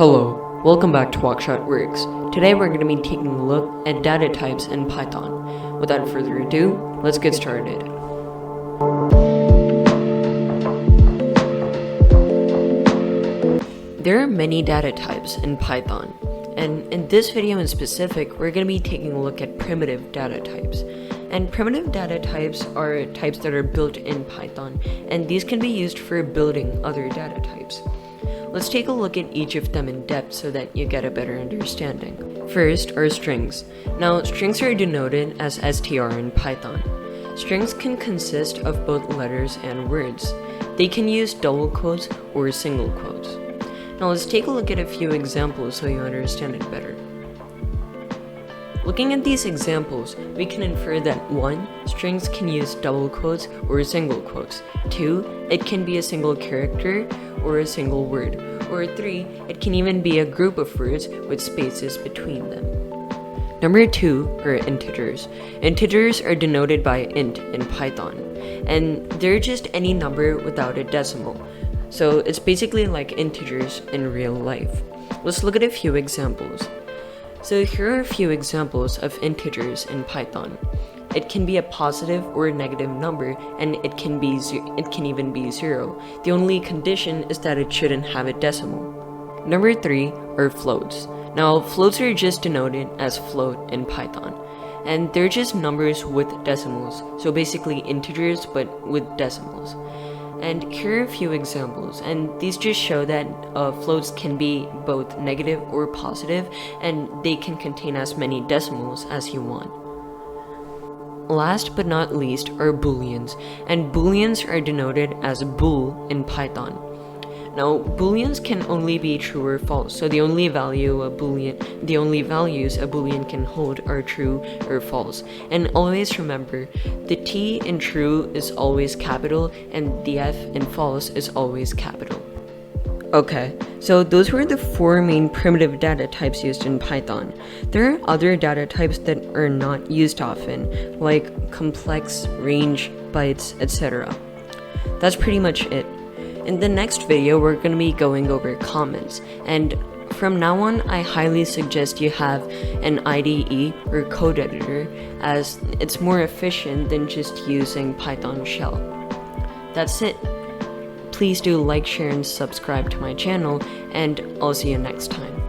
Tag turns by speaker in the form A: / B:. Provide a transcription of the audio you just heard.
A: Hello, welcome back to AkshatWorks. Today we're going to be taking a look at data types in Python. Without further ado, let's get started. There are many data types in Python, and in this video in specific, we're going to be taking a look at primitive data types. And primitive data types are types that are built in Python, and these can be used for building other data types. Let's take a look at each of them in depth so that you get a better understanding. First are strings. Now, strings are denoted as str in Python. Strings can consist of both letters and words. They can use double quotes or single quotes. Now let's take a look at a few examples so you understand it better. Looking at these examples, we can infer that 1. Strings can use double quotes or single quotes. 2. It can be a single character or a single word. Or 3. It can even be a group of words with spaces between them. Number 2 are integers. Integers are denoted by int in Python, and they're just any number without a decimal. So it's basically like integers in real life. Let's look at a few examples. So here are a few examples of integers in Python. It can be a positive or a negative number, and it can even be 0. The only condition is that it shouldn't have a decimal. Number 3 are floats. Now, floats are just denoted as float in Python, and they're just numbers with decimals. So basically integers, but with decimals. And here are a few examples, and these just show that floats can be both negative or positive, and they can contain as many decimals as you want. Last but not least are booleans, and booleans are denoted as bool in Python. Now, booleans can only be true or false, so the only values a boolean can hold are true or false. And always remember, the T in true is always capital, and the F in false is always capital. Okay, so those were the 4 main primitive data types used in Python. There are other data types that are not used often, like complex, range, bytes, etc. That's pretty much it. In the next video, we're going to be going over comments, and from now on, I highly suggest you have an IDE or code editor, as it's more efficient than just using Python shell. That's it. Please do like, share, and subscribe to my channel, and I'll see you next time.